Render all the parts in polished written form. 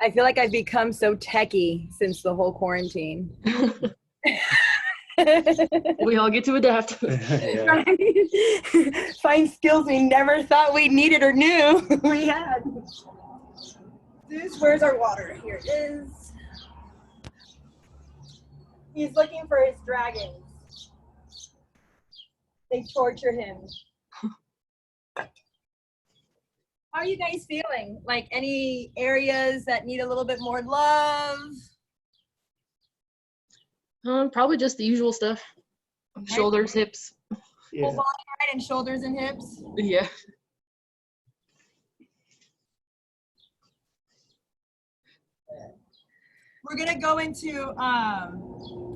I feel like I've become so techie since the whole quarantine. We all get to adapt. Yeah. Find skills we never thought we needed or knew we had. Zeus, where's our water? Here it is. He's looking for his dragons. They torture him. How are you guys feeling? Like any areas that need a little bit more love? Probably just the usual stuff. Shoulders, hips. Yeah. Full body, right? And shoulders and hips? Yeah. We're gonna go into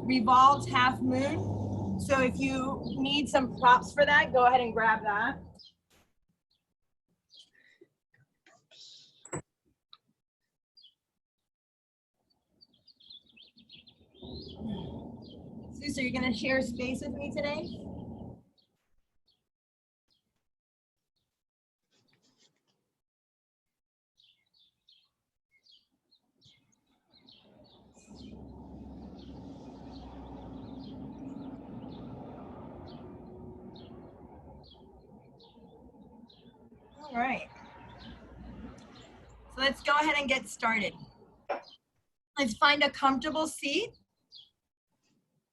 revolved half moon. So if you need some props for that, go ahead and grab that. So you're gonna share space with me today? All right. So let's go ahead and get started. Let's find a comfortable seat.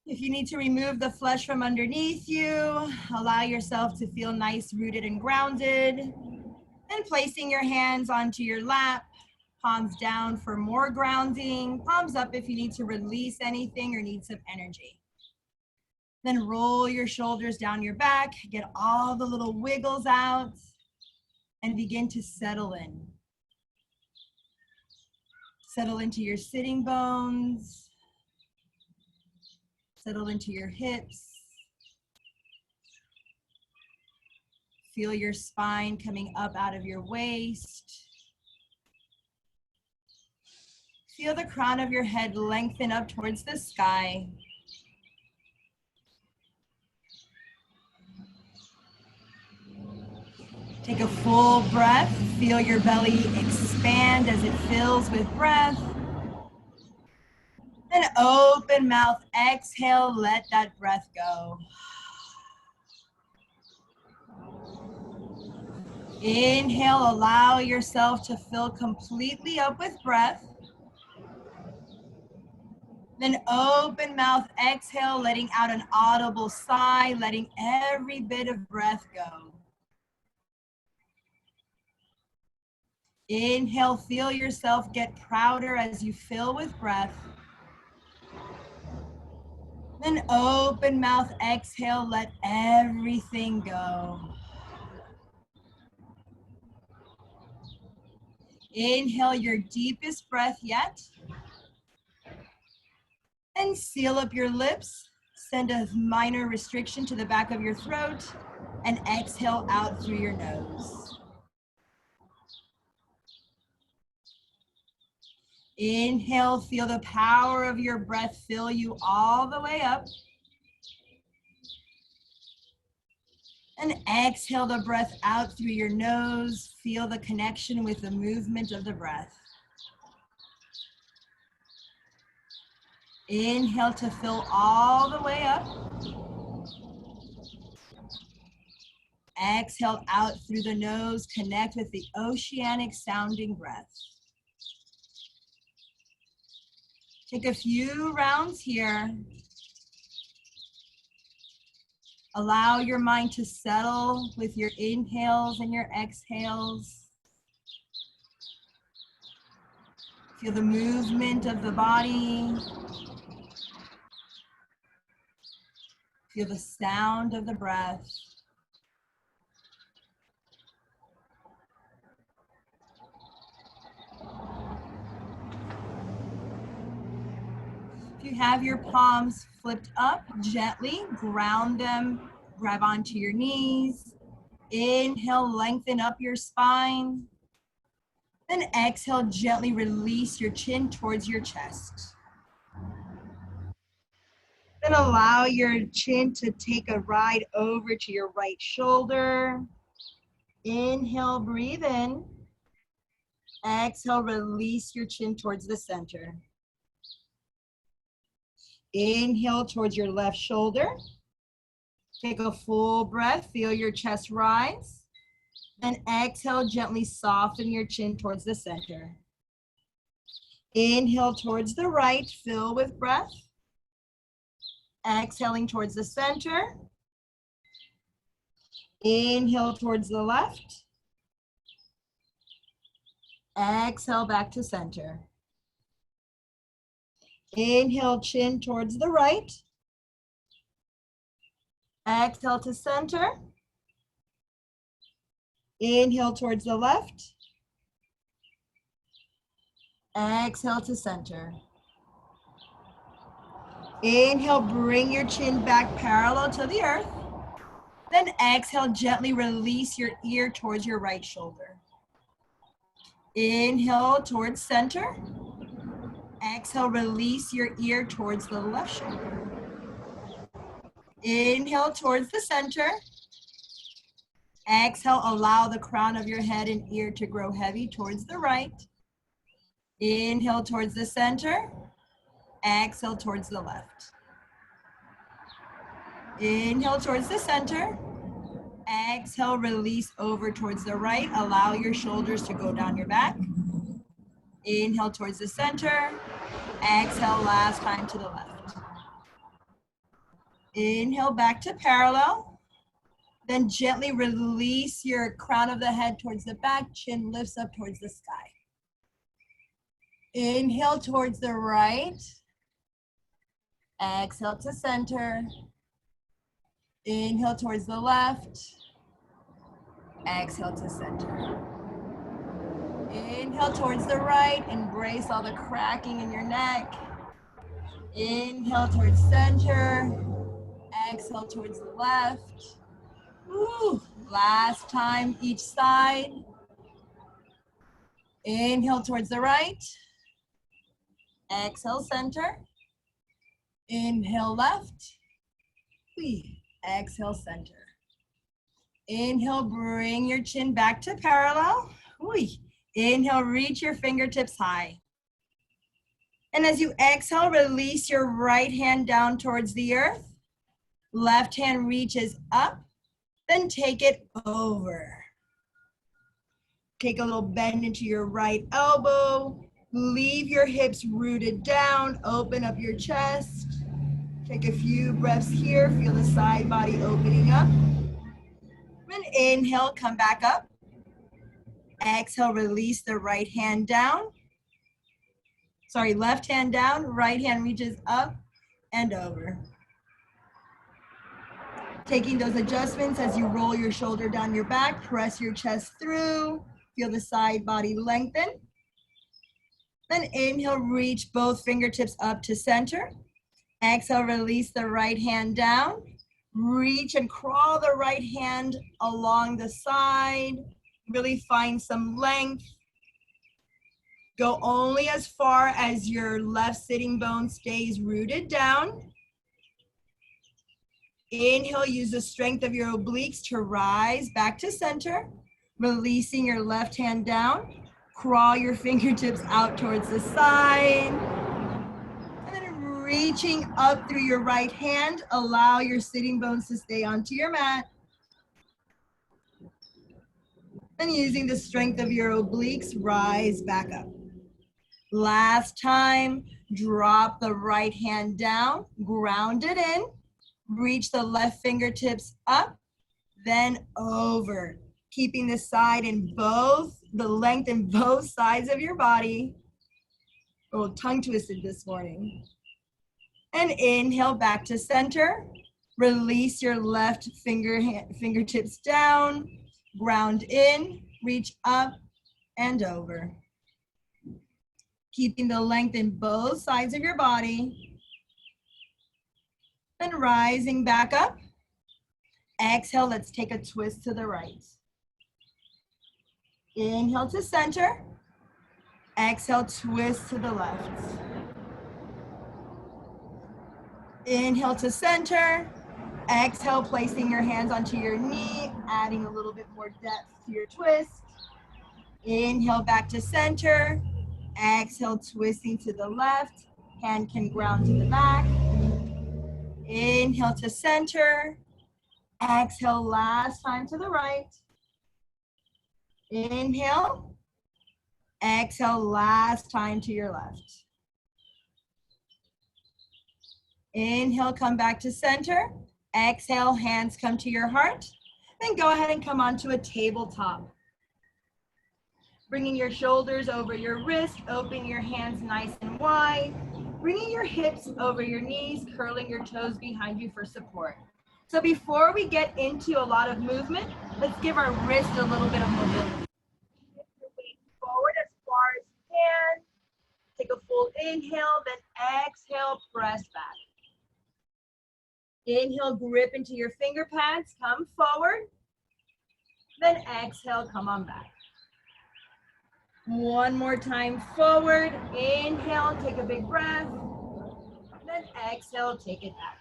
If you need to remove the flesh from underneath you, allow yourself to feel nice, rooted, and grounded. Then placing your hands onto your lap, palms down for more grounding, palms up if you need to release anything or need some energy. Then roll your shoulders down your back, get all the little wiggles out, and begin to settle in. Settle into your sitting bones. Settle into your hips. Feel your spine coming up out of your waist. Feel the crown of your head lengthen up towards the sky. Take a full breath. Feel your belly expand as it fills with breath. Then open mouth, exhale, let that breath go. Inhale, allow yourself to fill completely up with breath. Then open mouth, exhale, letting out an audible sigh, letting every bit of breath go. Inhale, feel yourself get prouder as you fill with breath. Then open mouth, exhale, let everything go. Inhale your deepest breath yet. And seal up your lips. Send a minor restriction to the back of your throat. And exhale out through your nose. Inhale, feel the power of your breath fill you all the way up. And exhale the breath out through your nose. Feel the connection with the movement of the breath. Inhale to fill all the way up. Exhale out through the nose. Connect with the oceanic sounding breath. Take a few rounds here. Allow your mind to settle with your inhales and your exhales. Feel the movement of the body. Feel the sound of the breath. If you have your palms flipped up, gently ground them, grab onto your knees. Inhale, lengthen up your spine. Then exhale, gently release your chin towards your chest. Then allow your chin to take a ride over to your right shoulder. Inhale, breathe in. Exhale, release your chin towards the center. Inhale towards your left shoulder. Take a full breath, feel your chest rise. And exhale, gently soften your chin towards the center. Inhale towards the right, fill with breath. Exhaling towards the center. Inhale towards the left. Exhale back to center. Inhale, chin towards the right. Exhale to center. Inhale towards the left. Exhale to center. Inhale, bring your chin back parallel to the earth. Then exhale, gently release your ear towards your right shoulder. Inhale towards center. Exhale, release your ear towards the left shoulder. Inhale towards the center. Exhale, allow the crown of your head and ear to grow heavy towards the right. Inhale towards the center. Exhale towards the left. Inhale towards the center. Exhale, release over towards the right. Allow your shoulders to go down your back. Inhale towards the center. Exhale, last time to the left. Inhale back to parallel. Then gently release your crown of the head towards the back. Chin lifts up towards the sky. Inhale towards the right. Exhale to center. Inhale towards the left. Exhale to center. Inhale towards the right. Embrace all the cracking in your neck. Inhale towards center. Exhale towards the left. Woo. Last time each side. Inhale towards the right. Exhale center. Inhale left. Exhale center. Inhale, bring your chin back to parallel. Inhale, reach your fingertips high. And as you exhale, release your right hand down towards the earth. Left hand reaches up, then take it over. Take a little bend into your right elbow. Leave your hips rooted down. Open up your chest. Take a few breaths here. Feel the side body opening up. Then inhale, come back up. Exhale, release the right hand down. Sorry, left hand down, right hand reaches up and over. Taking those adjustments as you roll your shoulder down your back, press your chest through, feel the side body lengthen. Then inhale, reach both fingertips up to center. Exhale, release the right hand down. Reach and crawl the right hand along the side. Really find some length. Go only as far as your left sitting bone stays rooted down. Inhale, use the strength of your obliques to rise back to center. Releasing your left hand down. Crawl your fingertips out towards the side. Reaching up through your right hand, allow your sitting bones to stay onto your mat. And using the strength of your obliques, rise back up. Last time, drop the right hand down, ground it in, reach the left fingertips up, then over. Keeping the length in both sides of your body. A little tongue twisted this morning. And inhale back to center. Release your left fingertips down. Ground in, reach up and over. Keeping the length in both sides of your body. Then rising back up. Exhale, let's take a twist to the right. Inhale to center. Exhale, twist to the left. Inhale to center. Exhale, placing your hands onto your knee, adding a little bit more depth to your twist. Inhale back to center. Exhale, twisting to the left. Hand can ground to the back. Inhale to center. Exhale, last time to the right. Inhale. Exhale, last time to your left. Inhale, come back to center. Exhale, hands come to your heart. Then go ahead and come onto a tabletop. Bringing your shoulders over your wrist, opening your hands nice and wide. Bringing your hips over your knees, curling your toes behind you for support. So before we get into a lot of movement, let's give our wrist a little bit of mobility. Shift your weight forward as far as you can. Take a full inhale, then exhale, press back. Inhale, grip into your finger pads, come forward. Then exhale, come on back. One more time forward. Inhale, take a big breath. Then exhale, take it back.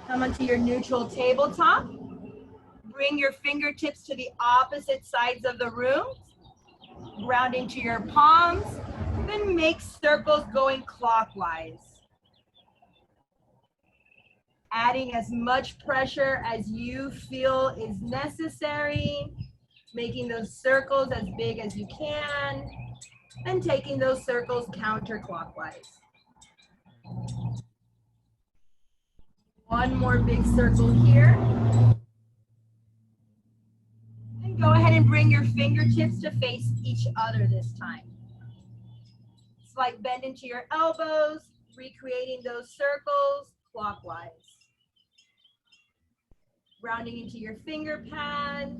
Come onto your neutral tabletop. Bring your fingertips to the opposite sides of the room. Ground into your palms. Then make circles going clockwise. Adding as much pressure as you feel is necessary. Making those circles as big as you can. And taking those circles counterclockwise. One more big circle here. And go ahead and bring your fingertips to face each other this time. Slight bend into your elbows, recreating those circles clockwise. Rounding into your finger pads.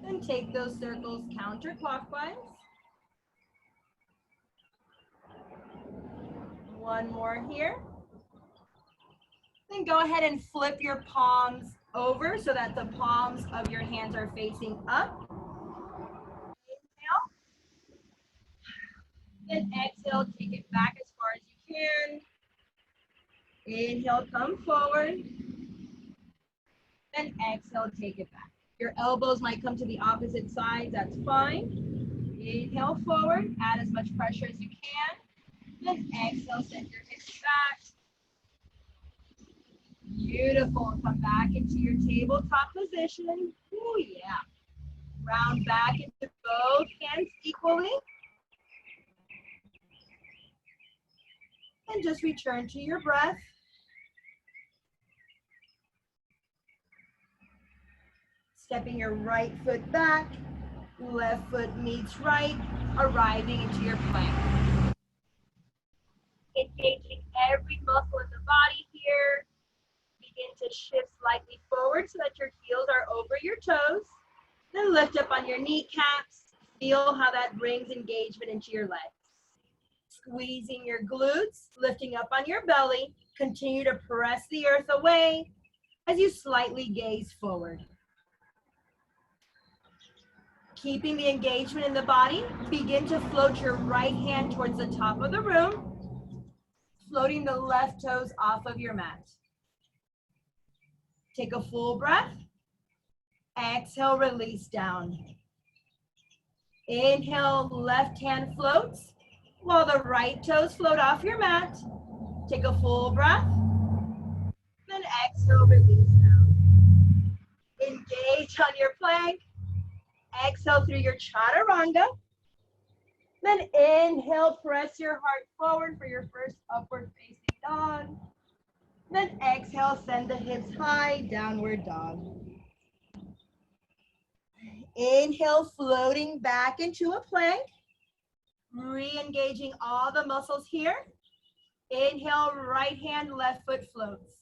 Then take those circles counterclockwise. One more here. Then go ahead and flip your palms over so that the palms of your hands are facing up. Inhale. Then exhale, take it back as far as you can. Inhale, come forward. Then exhale, take it back. Your elbows might come to the opposite sides, that's fine. Inhale forward, add as much pressure as you can. Then exhale, send your hips back. Beautiful. Come back into your tabletop position. Oh yeah. Round back into both hands equally. And just return to your breath. Stepping your right foot back. Left foot meets right. Arriving into your plank. Engaging every muscle in the body here. Begin to shift slightly forward so that your heels are over your toes. Then lift up on your kneecaps. Feel how that brings engagement into your legs. Squeezing your glutes, lifting up on your belly. Continue to press the earth away as you slightly gaze forward. Keeping the engagement in the body, begin to float your right hand towards the top of the room, floating the left toes off of your mat. Take a full breath. Exhale, release down. Inhale, left hand floats while the right toes float off your mat. Take a full breath. Then exhale, release down. Engage on your plank. Exhale through your chaturanga. Then inhale, press your heart forward for your first upward facing dog. Then exhale, send the hips high, downward dog. Inhale, floating back into a plank. Re-engaging all the muscles here. Inhale, right hand, left foot floats.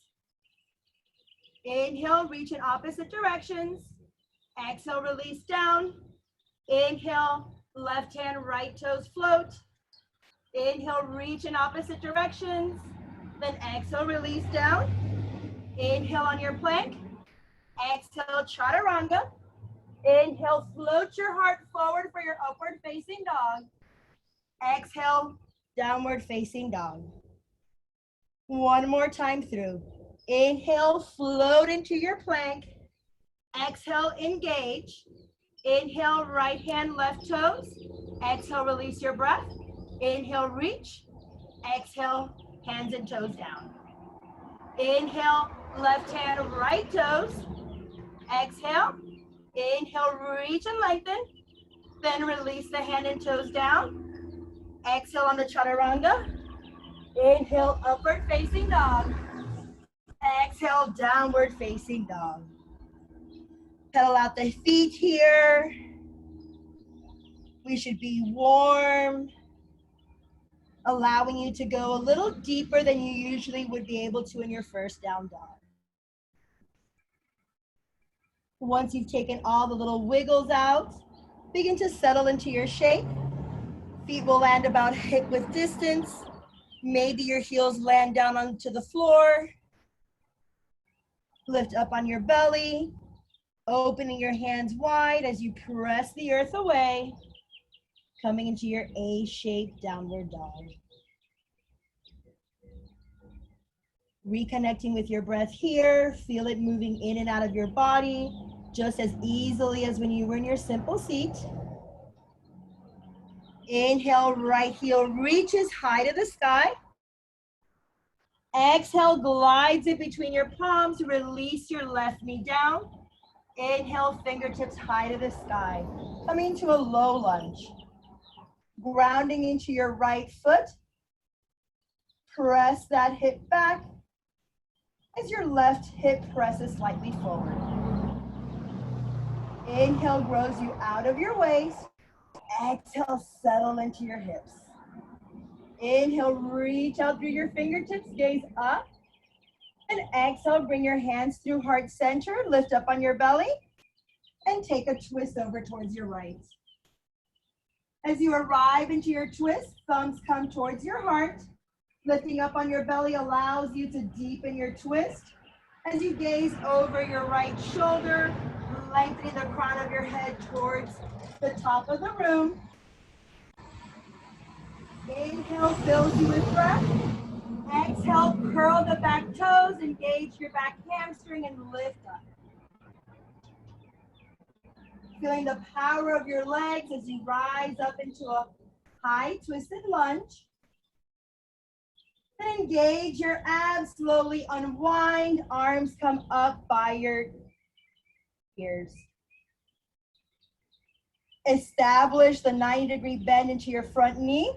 Inhale, reach in opposite directions. Exhale, release down. Inhale, left hand, right toes float. Inhale, reach in opposite directions. Then exhale, release down. Inhale on your plank. Exhale, chaturanga. Inhale, float your heart forward for your upward facing dog. Exhale, downward facing dog. One more time through. Inhale, float into your plank. Exhale, engage. Inhale, right hand, left toes. Exhale, release your breath. Inhale, reach. Exhale, hands and toes down. Inhale, left hand, right toes. Exhale. Inhale, reach and lengthen. Then release the hand and toes down. Exhale on the chaturanga. Inhale, upward facing dog. Exhale, downward facing dog. Pedal out the feet here. We should be warm, allowing you to go a little deeper than you usually would be able to in your first down dog. Once you've taken all the little wiggles out, begin to settle into your shape. Feet will land about hip width distance. Maybe your heels land down onto the floor. Lift up on your belly, opening your hands wide as you press the earth away, coming into your A-shaped downward dog. Reconnecting with your breath here, feel it moving in and out of your body, just as easily as when you were in your simple seat. Inhale, right heel reaches high to the sky. Exhale, glides it between your palms, release your left knee down. Inhale, fingertips high to the sky. Coming to a low lunge. Grounding into your right foot. Press that hip back as your left hip presses slightly forward. Inhale grows you out of your waist. Exhale, settle into your hips. Inhale, reach out through your fingertips, gaze up. And exhale, bring your hands through heart center, lift up on your belly, and take a twist over towards your right. As you arrive into your twist, thumbs come towards your heart. Lifting up on your belly allows you to deepen your twist. As you gaze over your right shoulder, lengthening the crown of your head towards the top of the room. Inhale fills you with breath. Exhale, curl the back toes, engage your back hamstring, and lift up. Feeling the power of your legs as you rise up into a high twisted lunge. Then engage your abs, slowly unwind, arms come up by your ears. Establish the 90-degree bend into your front knee.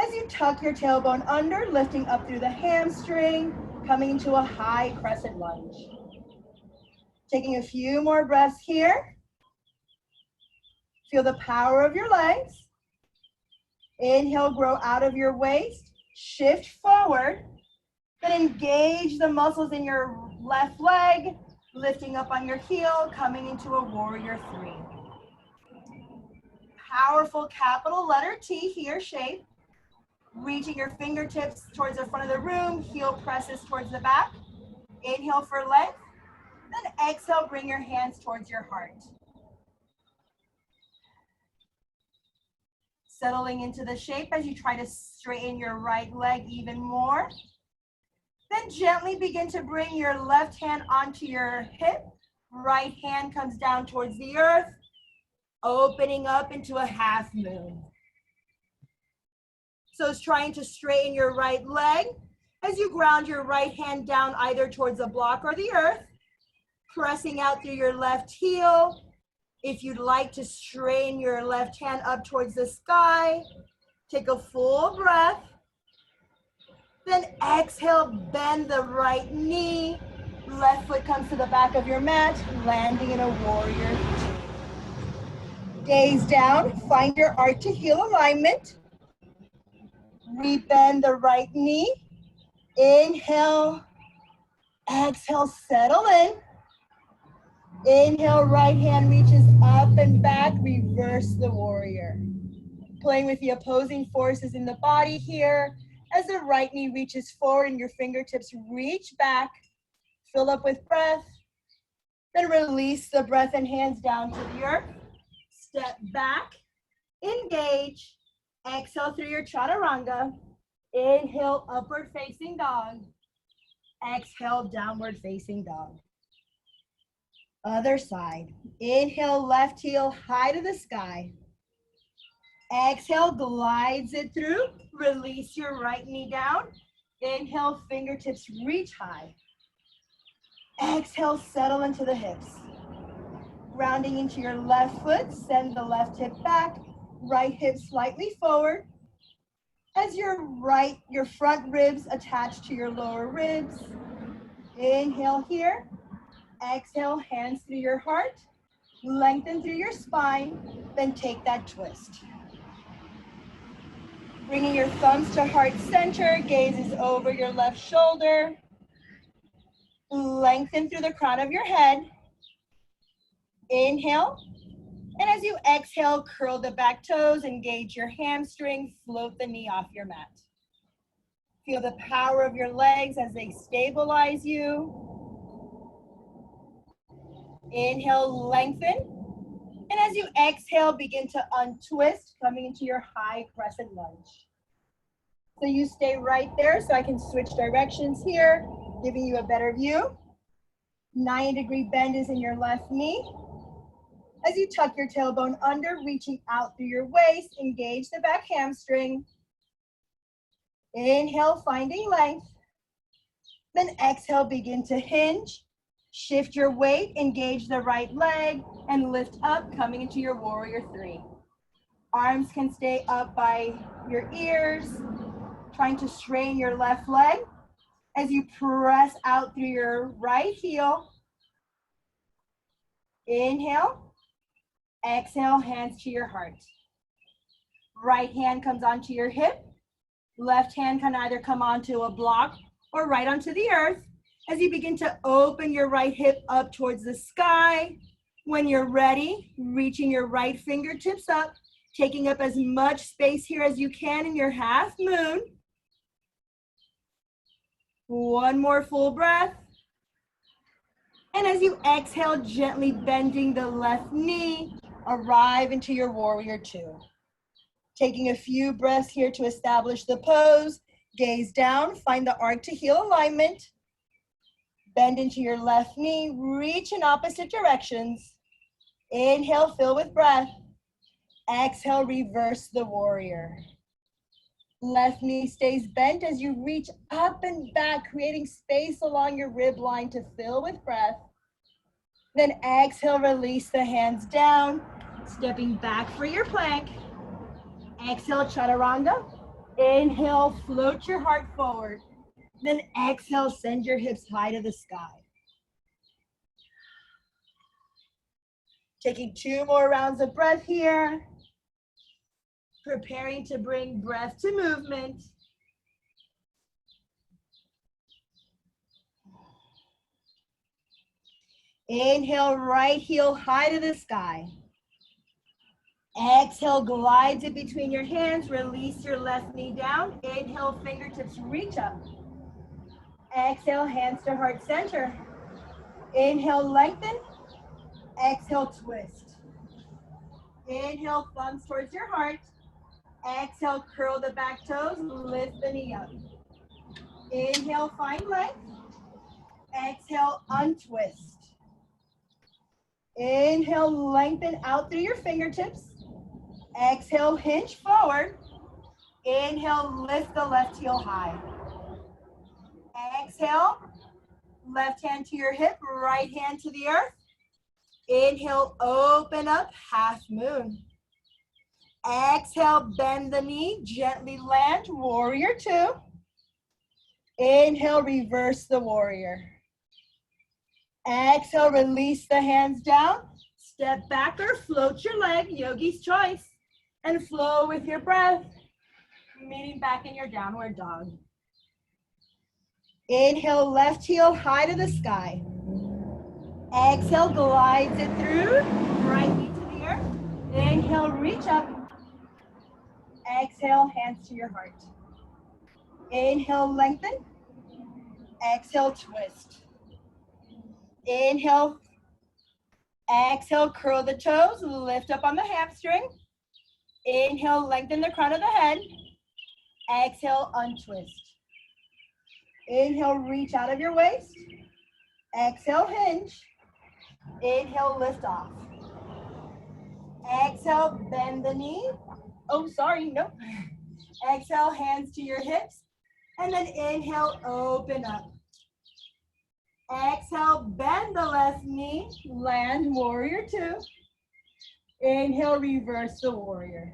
As you tuck your tailbone under, lifting up through the hamstring, coming into a high crescent lunge. Taking a few more breaths here. Feel the power of your legs. Inhale, grow out of your waist, shift forward, then engage the muscles in your left leg, lifting up on your heel, coming into a warrior three. Powerful capital letter T here shape. Reaching your fingertips towards the front of the room, heel presses towards the back. Inhale for length, then exhale, bring your hands towards your heart. Settling into the shape as you try to straighten your right leg even more. Then gently begin to bring your left hand onto your hip. Right hand comes down towards the earth, opening up into a half moon. So it's trying to straighten your right leg as you ground your right hand down either towards the block or the earth, pressing out through your left heel. If you'd like to straighten your left hand up towards the sky, take a full breath. Then exhale, bend the right knee. Left foot comes to the back of your mat, landing in a warrior two. Gaze down, find your arch to heel alignment. Rebend the right knee. Inhale, exhale, settle in. Inhale, right hand reaches up and back, reverse the warrior. Playing with the opposing forces in the body here. As the right knee reaches forward and your fingertips reach back, fill up with breath. Then release the breath and hands down to the earth. Step back, engage. Exhale through your chaturanga. Inhale, upward facing dog. Exhale, downward facing dog. Other side. Inhale, left heel high to the sky. Exhale, glides it through. Release your right knee down. Inhale, fingertips reach high. Exhale, settle into the hips. Rounding into your left foot, send the left hip back, right hip slightly forward. As your front ribs attach to your lower ribs. Inhale here. Exhale, hands through your heart. Lengthen through your spine, then take that twist. Bringing your thumbs to heart center, gazes over your left shoulder. Lengthen through the crown of your head. Inhale. And as you exhale, curl the back toes, engage your hamstring, float the knee off your mat. Feel the power of your legs as they stabilize you. Inhale, lengthen. And as you exhale, begin to untwist, coming into your high crescent lunge. So you stay right there so I can switch directions here, giving you a better view. 90-degree bend is in your left knee. As you tuck your tailbone under, reaching out through your waist, engage the back hamstring. Inhale, finding length. Then exhale, begin to hinge. Shift your weight, engage the right leg, and lift up, coming into your warrior three. Arms can stay up by your ears, trying to strain your left leg as you press out through your right heel. Inhale, exhale, hands to your heart. Right hand comes onto your hip. Left hand can either come onto a block or right onto the earth. As you begin to open your right hip up towards the sky. When you're ready, reaching your right fingertips up, taking up as much space here as you can in your half moon. One more full breath. And as you exhale, gently bending the left knee, arrive into your warrior two. Taking a few breaths here to establish the pose. Gaze down, find the arc to heel alignment. Bend into your left knee, reach in opposite directions. Inhale, fill with breath. Exhale, reverse the warrior. Left knee stays bent as you reach up and back, creating space along your rib line to fill with breath. Then exhale, release the hands down, stepping back for your plank. Exhale, chaturanga. Inhale, float your heart forward. Then exhale, send your hips high to the sky. Taking 2 more rounds of breath here. Preparing to bring breath to movement. Inhale, right heel high to the sky. Exhale, glides it between your hands. Release your left knee down. Inhale, fingertips reach up. Exhale, hands to heart center. Inhale, lengthen. Exhale, twist. Inhale, thumbs towards your heart. Exhale, curl the back toes, lift the knee up. Inhale, find length. Exhale, untwist. Inhale, lengthen out through your fingertips. Exhale, hinge forward. Inhale, lift the left heel high. Exhale, left hand to your hip, right hand to the earth. Inhale, open up, half moon. Exhale, bend the knee, gently land, warrior two. Inhale, reverse the warrior. Exhale, release the hands down. Step back or float your leg, yogi's choice. And flow with your breath, meeting back in your downward dog. Inhale, left heel high to the sky. Exhale, glides it through, right knee to the earth. Inhale, reach up. Exhale, hands to your heart. Inhale, lengthen. Exhale, twist. Inhale. Exhale, curl the toes, lift up on the hamstring. Inhale, lengthen the crown of the head. Exhale, untwist. Inhale, reach out of your waist. Exhale, hinge. Inhale, lift off. Exhale, bend the knee. Oh, sorry, nope. Exhale, hands to your hips. And then inhale, open up. Exhale, bend the left knee, land warrior two. Inhale, reverse the warrior.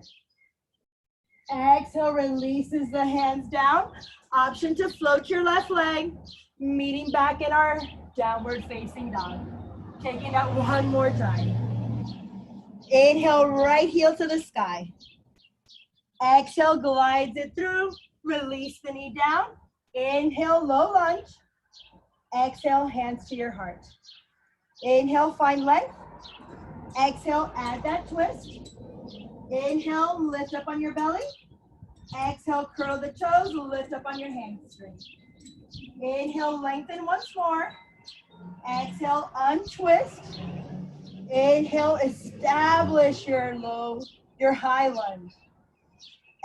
Exhale, releases the hands down. Option to float your left leg, meeting back in our downward facing dog. Taking that one more time. Inhale, right heel to the sky. Exhale, glides it through. Release the knee down. Inhale, low lunge. Exhale, hands to your heart. Inhale, find length. Exhale, add that twist. Inhale, lift up on your belly. Exhale, curl the toes, lift up on your hamstring. Inhale, lengthen once more. Exhale, untwist. Inhale, establish your high lunge.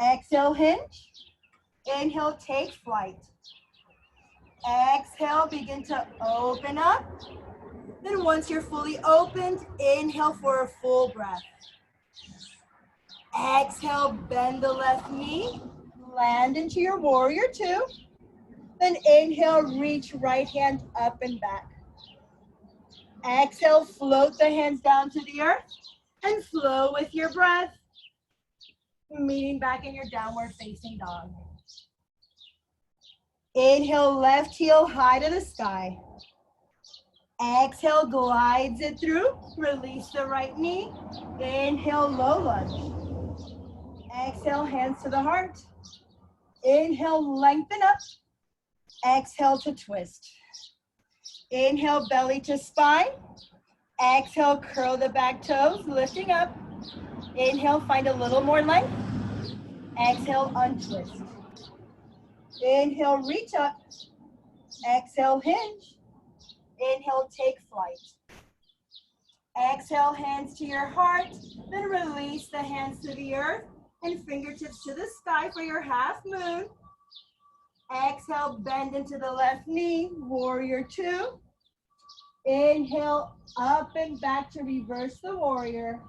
Exhale, hinge. Inhale, take flight. Exhale, begin to open up. Then once you're fully opened, inhale for a full breath. Exhale, bend the left knee, land into your warrior two. Then inhale, reach right hand up and back. Exhale, float the hands down to the earth and flow with your breath, meeting back in your downward facing dog. Inhale, left heel high to the sky. Exhale, glides it through. Release the right knee. Inhale, low lunge. Exhale, hands to the heart. Inhale, lengthen up. Exhale to twist. Inhale, belly to spine. Exhale, curl the back toes, lifting up. Inhale, find a little more length. Exhale, untwist. Inhale, reach up. Exhale, hinge. Inhale, take flight. Exhale, hands to your heart. Then release the hands to the earth and fingertips to the sky for your half moon. Exhale, bend into the left knee, warrior two. Inhale, up and back to reverse the warrior.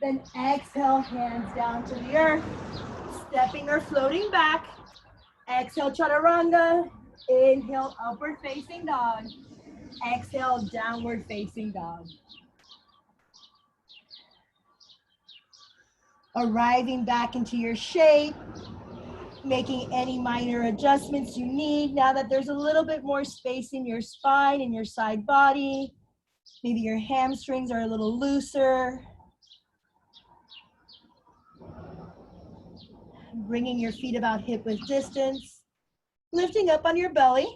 Then exhale, hands down to the earth, stepping or floating back. Exhale, chaturanga. Inhale, upward facing dog. Exhale, downward facing dog. Arriving back into your shape, making any minor adjustments you need now that there's a little bit more space in your spine and your side body. Maybe your hamstrings are a little looser. Bringing your feet about hip width distance. Lifting up on your belly.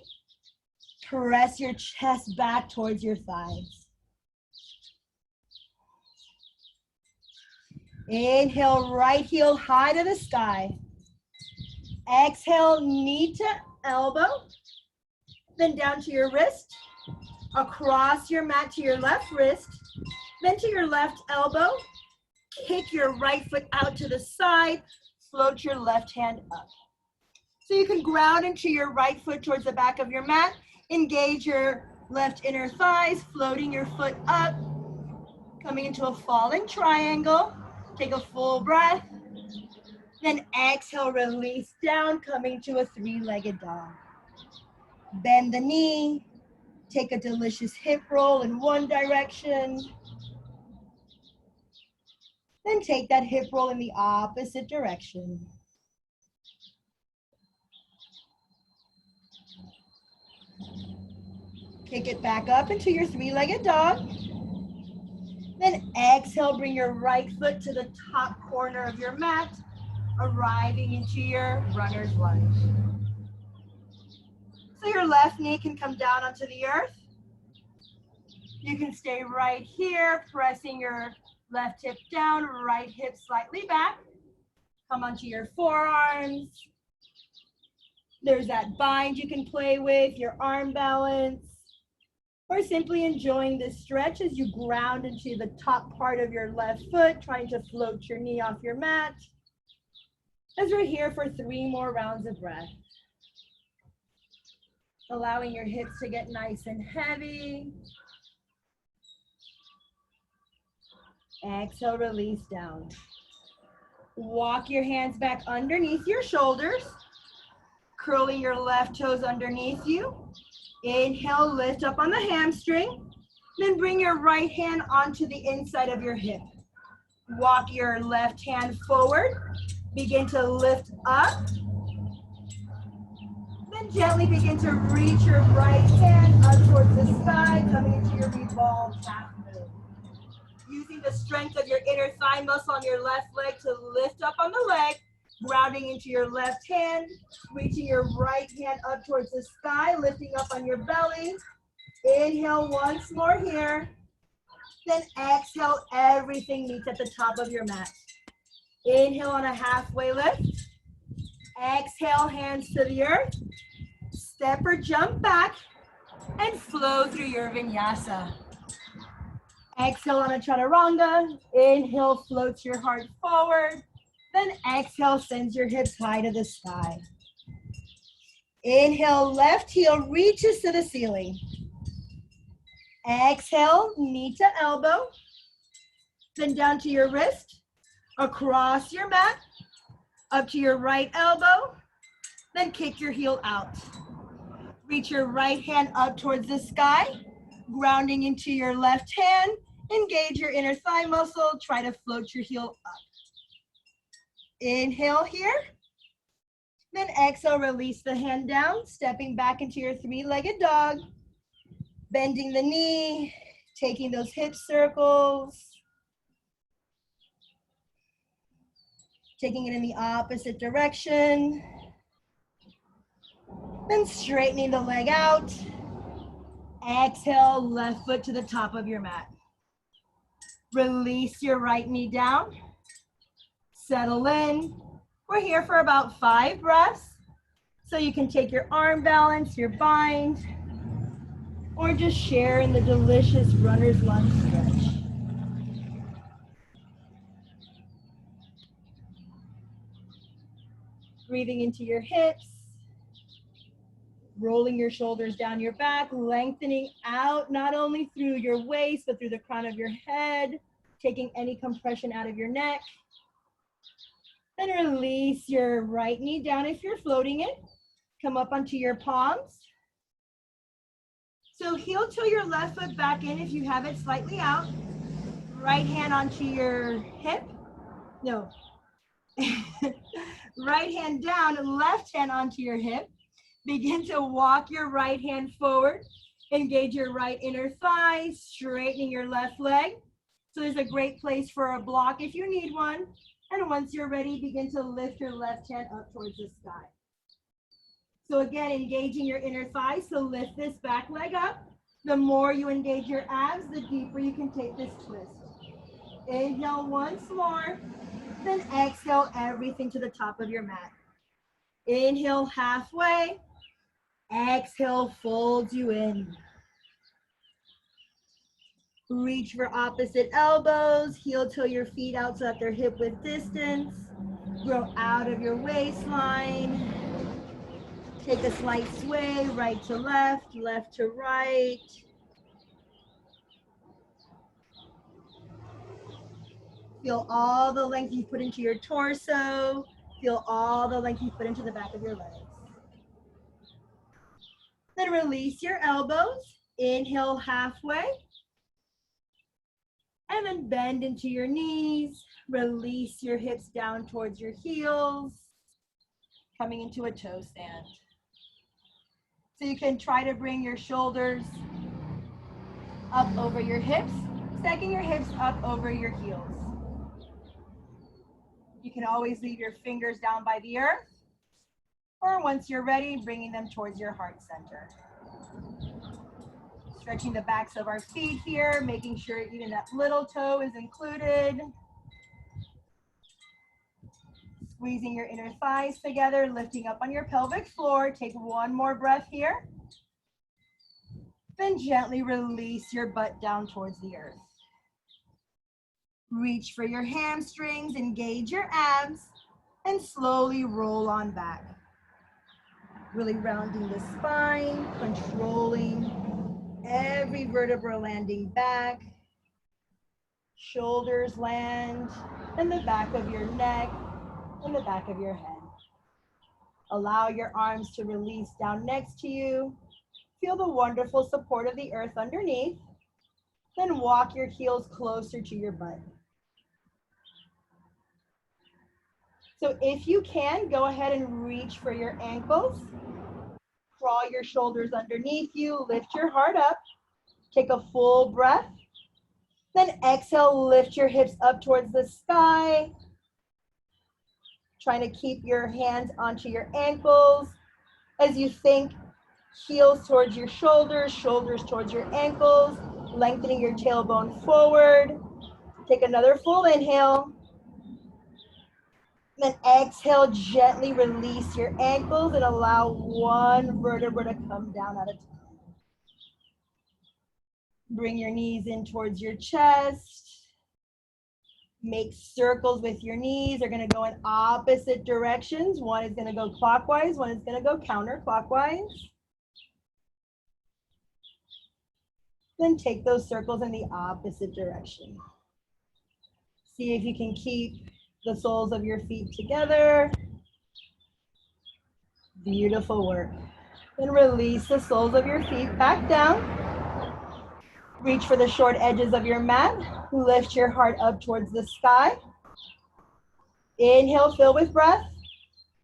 Press your chest back towards your thighs. Inhale, right heel high to the sky. Exhale, knee to elbow. Then down to your wrist. Across your mat to your left wrist. Then to your left elbow. Kick your right foot out to the side. Float your left hand up. So you can ground into your right foot towards the back of your mat. Engage your left inner thighs, floating your foot up. Coming into a falling triangle. Take a full breath. Then exhale, release down, coming to a three-legged dog. Bend the knee. Take a delicious hip roll in one direction. Then take that hip roll in the opposite direction. Kick it back up into your three-legged dog. Then exhale, bring your right foot to the top corner of your mat, arriving into your runner's lunge. So your left knee can come down onto the earth. You can stay right here, pressing your left hip down, right hip slightly back. Come onto your forearms. There's that bind you can play with, your arm balance, or simply enjoying this stretch as you ground into the top part of your left foot, trying to float your knee off your mat. As we're here for 3 more rounds of breath. Allowing your hips to get nice and heavy. Exhale, release down. Walk your hands back underneath your shoulders, curling your left toes underneath you. Inhale, lift up on the hamstring. Then bring your right hand onto the inside of your hip. Walk your left hand forward. Begin to lift up. Then gently begin to reach your right hand up towards the sky, coming into your revolved half moon. Using the strength of your inner thigh muscle on your left leg to lift up on the leg, grounding into your left hand, reaching your right hand up towards the sky, lifting up on your belly. Inhale once more here. Then exhale, everything meets at the top of your mat. Inhale on a halfway lift. Exhale, hands to the earth. Step or jump back and flow through your vinyasa. Exhale on a chaturanga. Inhale, floats your heart forward. Then exhale, sends your hips high to the sky. Inhale, left heel reaches to the ceiling. Exhale, knee to elbow. Then down to your wrist, across your mat, up to your right elbow. Then kick your heel out. Reach your right hand up towards the sky, grounding into your left hand. Engage your inner thigh muscle. Try to float your heel up. Inhale here. Then exhale, release the hand down, stepping back into your three-legged dog. Bending the knee, taking those hip circles. Taking it in the opposite direction. Then straightening the leg out. Exhale, left foot to the top of your mat. Release your right knee down. Settle in. We're here for about 5 breaths. So you can take your arm balance, your bind, or just share in the delicious runner's lunge stretch. Breathing into your hips. Rolling your shoulders down your back, lengthening out not only through your waist, but through the crown of your head, taking any compression out of your neck. Then release your right knee down if you're floating it. Come up onto your palms. So heel toe your left foot back in if you have it slightly out. Right hand onto your hip. No. Right hand down, left hand onto your hip. Begin to walk your right hand forward. Engage your right inner thigh, straightening your left leg. So there's a great place for a block if you need one. And once you're ready, begin to lift your left hand up towards the sky. So again, engaging your inner thigh. So lift this back leg up. The more you engage your abs, the deeper you can take this twist. Inhale once more. Then exhale everything to the top of your mat. Inhale halfway. Exhale, fold you in. Reach for opposite elbows. Heel toe your feet out so that they're hip width distance. Grow out of your waistline. Take a slight sway, right to left, left to right. Feel all the length you put into your torso. Feel all the length you put into the back of your legs. Then release your elbows. Inhale halfway. And then bend into your knees. Release your hips down towards your heels. Coming into a toe stand. So you can try to bring your shoulders up over your hips, stacking your hips up over your heels. You can always leave your fingers down by the earth, or once you're ready, bringing them towards your heart center. Stretching the backs of our feet here, making sure even that little toe is included. Squeezing your inner thighs together, lifting up on your pelvic floor. Take one more breath here. Then gently release your butt down towards the earth. Reach for your hamstrings, engage your abs, and slowly roll on back. Really rounding the spine, controlling every vertebra landing back. Shoulders land in the back of your neck and the back of your head. Allow your arms to release down next to you. Feel the wonderful support of the earth underneath. Then walk your heels closer to your butt. So if you can, go ahead and reach for your ankles. Crawl your shoulders underneath you. Lift your heart up. Take a full breath. Then exhale, lift your hips up towards the sky. Trying to keep your hands onto your ankles. As you think, heels towards your shoulders, shoulders towards your ankles, lengthening your tailbone forward. Take another full inhale. Then exhale, gently release your ankles and allow one vertebra to come down at a time. Bring your knees in towards your chest. Make circles with your knees. They're going to go in opposite directions. One is going to go clockwise, one is going to go counterclockwise. Then take those circles in the opposite direction. See if you can keep the soles of your feet together. Beautiful work. Then release the soles of your feet back down. Reach for the short edges of your mat. Lift your heart up towards the sky. Inhale, fill with breath.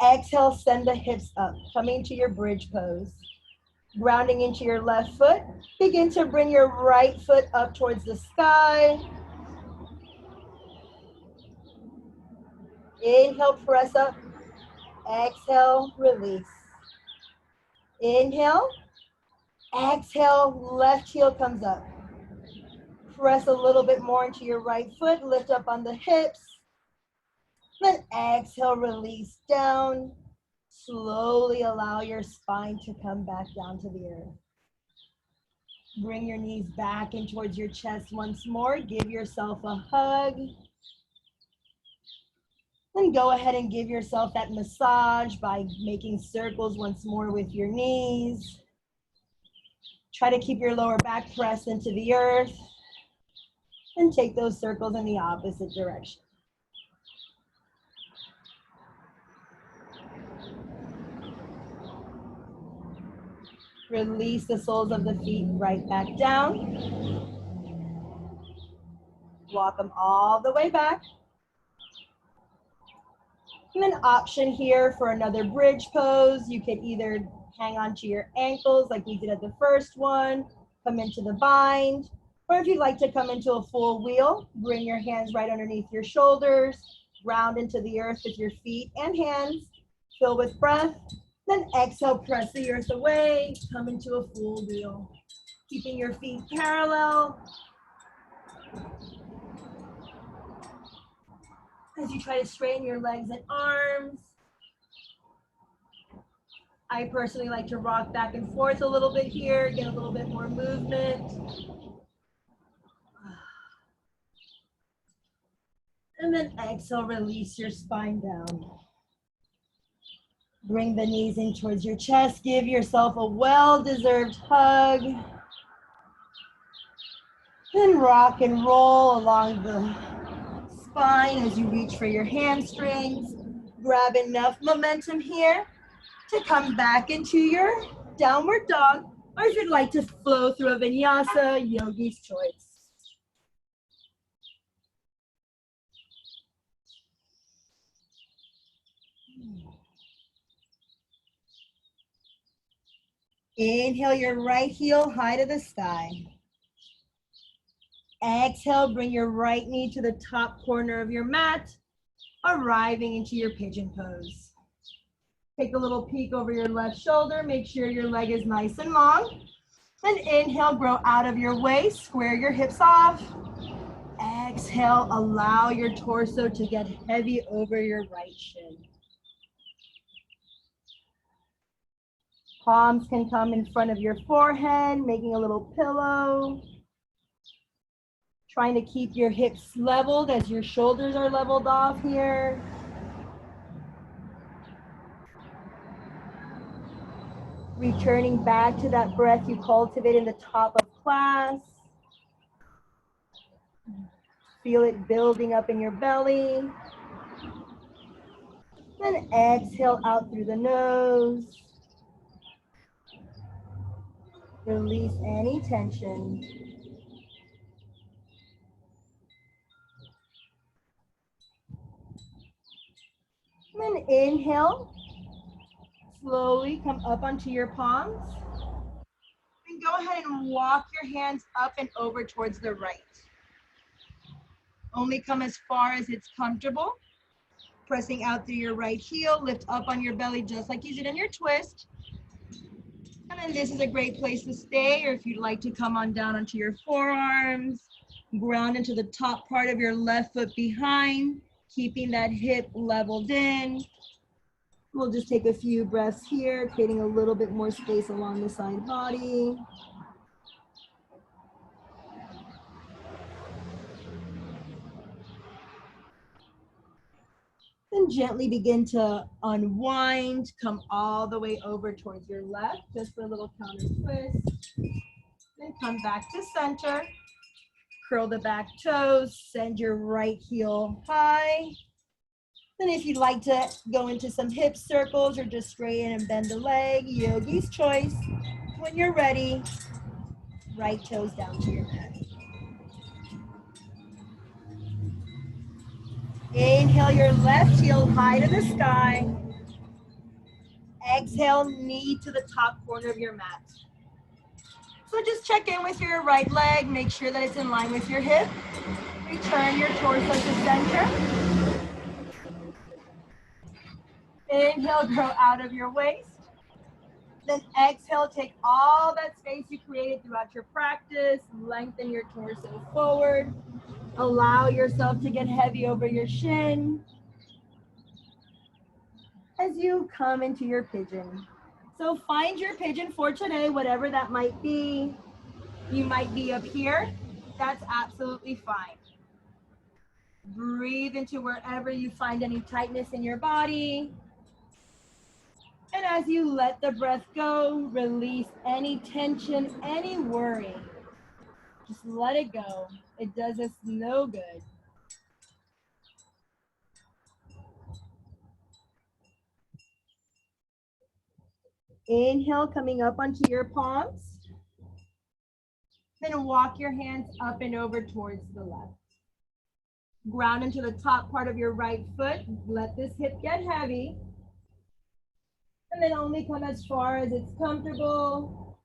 Exhale, send the hips up, coming to your bridge pose. Grounding into your left foot. Begin to bring your right foot up towards the sky. Inhale, press up. Exhale, release. Inhale. Exhale, left heel comes up. Press a little bit more into your right foot. Lift up on the hips. Then exhale, release down. Slowly allow your spine to come back down to the earth. Bring your knees back in towards your chest once more. Give yourself a hug. Then go ahead and give yourself that massage by making circles once more with your knees. Try to keep your lower back pressed into the earth. And take those circles in the opposite direction. Release the soles of the feet right back down. Walk them all the way back. And an option here for another bridge pose. You could either hang onto your ankles like we did at the first one, come into the bind, or if you'd like to come into a full wheel, bring your hands right underneath your shoulders, ground into the earth with your feet and hands, fill with breath, then exhale, press the earth away, come into a full wheel. Keeping your feet parallel. As you try to straighten your legs and arms. I personally like to rock back and forth a little bit here, get a little bit more movement. And then exhale, release your spine down. Bring the knees in towards your chest. Give yourself a well-deserved hug. Then rock and roll along the spine as you reach for your hamstrings. Grab enough momentum here to come back into your downward dog, or if you'd like to flow through a vinyasa, yogi's choice. Inhale your right heel high to the sky. Exhale, bring your right knee to the top corner of your mat, arriving into your pigeon pose. Take a little peek over your left shoulder. Make sure your leg is nice and long. And inhale, grow out of your waist. Square your hips off. Exhale, allow your torso to get heavy over your right shin. Palms can come in front of your forehead, making a little pillow. Trying to keep your hips leveled as your shoulders are leveled off here. Returning back to that breath you cultivated in the top of class. Feel it building up in your belly. Then exhale out through the nose. Release any tension. And then inhale. Slowly come up onto your palms. And go ahead and walk your hands up and over towards the right. Only come as far as it's comfortable. Pressing out through your right heel, lift up on your belly just like you did in your twist. And then this is a great place to stay, or if you'd like to come on down onto your forearms, ground into the top part of your left foot behind, keeping that hip leveled in. We'll just take a few breaths here, creating a little bit more space along the side body. Then gently begin to unwind, come all the way over towards your left, just for a little counter twist. Then come back to center. Curl the back toes, send your right heel high. Then if you'd like to go into some hip circles or just straighten and bend the leg, yogi's choice. When you're ready, right toes down to your mat. Inhale your left heel high to the sky. Exhale, knee to the top corner of your mat. So just check in with your right leg, make sure that it's in line with your hip. Return your torso to center. Inhale, grow out of your waist. Then exhale, take all that space you created throughout your practice, lengthen your torso forward. Allow yourself to get heavy over your shin as you come into your pigeon. So find your pigeon for today, whatever that might be. You might be up here. That's absolutely fine. Breathe into wherever you find any tightness in your body. And as you let the breath go, release any tension, any worry. Just let it go. It does us no good. Inhale, coming up onto your palms. Then walk your hands up and over towards the left. Ground into the top part of your right foot. Let this hip get heavy. And then only come as far as it's comfortable.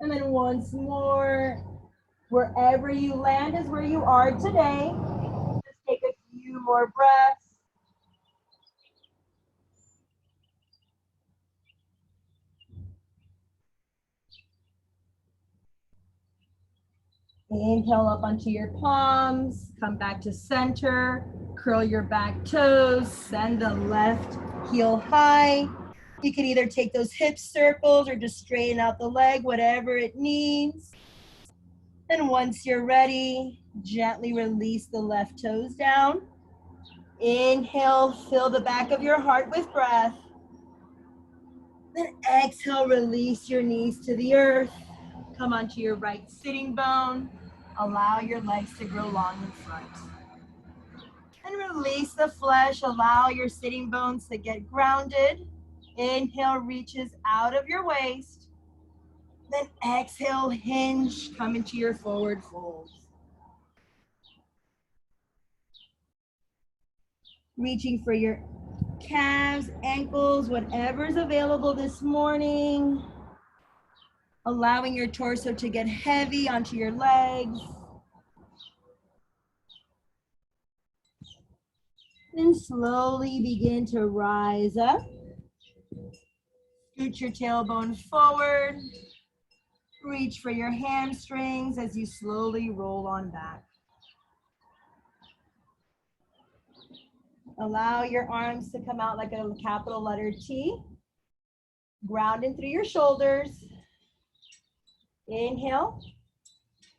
And then once more, wherever you land is where you are today. Just take a few more breaths. Inhale up onto your palms, come back to center, curl your back toes, send the left heel high. You can either take those hip circles or just straighten out the leg, whatever it needs. And once you're ready, gently release the left toes down. Inhale, fill the back of your heart with breath. Then exhale, release your knees to the earth. Come onto your right sitting bone. Allow your legs to grow long in front. And release the flesh. Allow your sitting bones to get grounded. Inhale, reaches out of your waist. Then exhale, hinge, come into your forward fold. Reaching for your calves, ankles, whatever's available this morning. Allowing your torso to get heavy onto your legs. Then slowly begin to rise up. Scoot your tailbone forward. Reach for your hamstrings as you slowly roll on back. Allow your arms to come out like a capital letter T. Ground in through your shoulders. Inhale.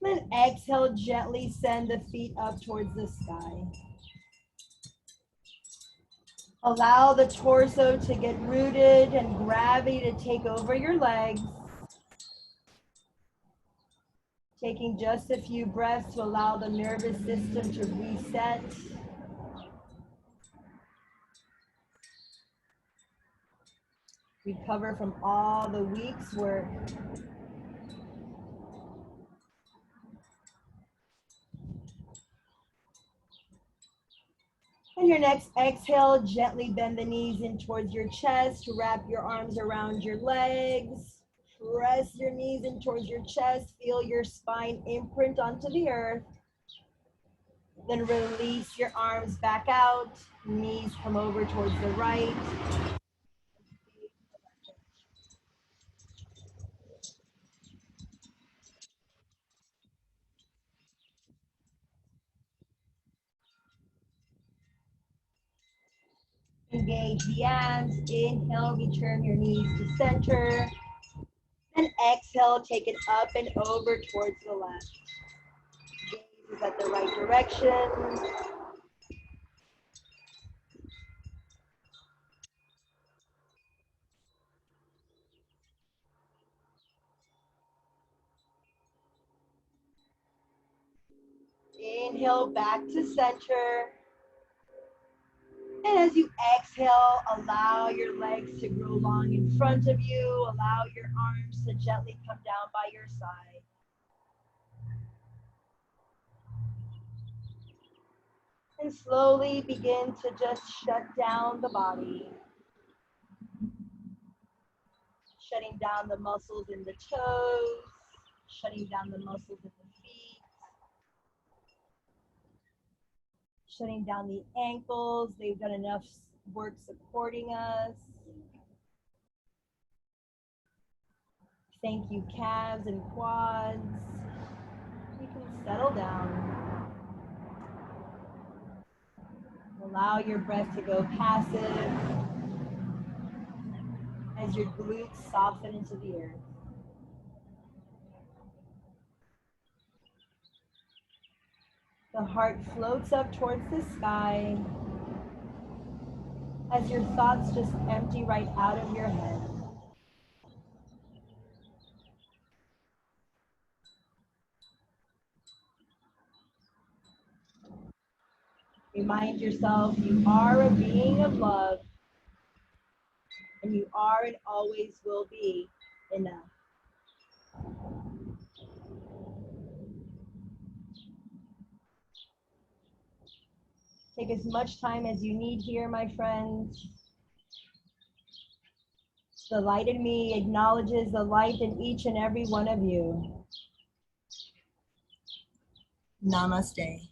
Then exhale, gently send the feet up towards the sky. Allow the torso to get rooted and gravity to take over your legs. Taking just a few breaths to allow the nervous system to reset. Recover from all the week's work. And your next exhale, gently bend the knees in towards your chest. Wrap your arms around your legs. Press your knees in towards your chest. Feel your spine imprint onto the earth. Then release your arms back out. Knees come over towards the right. Engage the abs. Inhale, return your knees to center. And exhale, take it up and over towards the left. Gaze is at the right direction. Inhale, back to center. And as you exhale, allow your legs to grow long in front of you. Allow your arms to gently come down by your side. And slowly begin to just shut down the body. Shutting down the muscles in the toes. Shutting down the muscles in the feet. Shutting down the ankles. They've done enough work supporting us. Thank you, calves and quads. You can settle down. Allow your breath to go passive as your glutes soften into the earth. The heart floats up towards the sky as your thoughts just empty right out of your head. Remind yourself you are a being of love, and you are and always will be enough. Take as much time as you need here, my friends. The light in me acknowledges the light in each and every one of you. Namaste.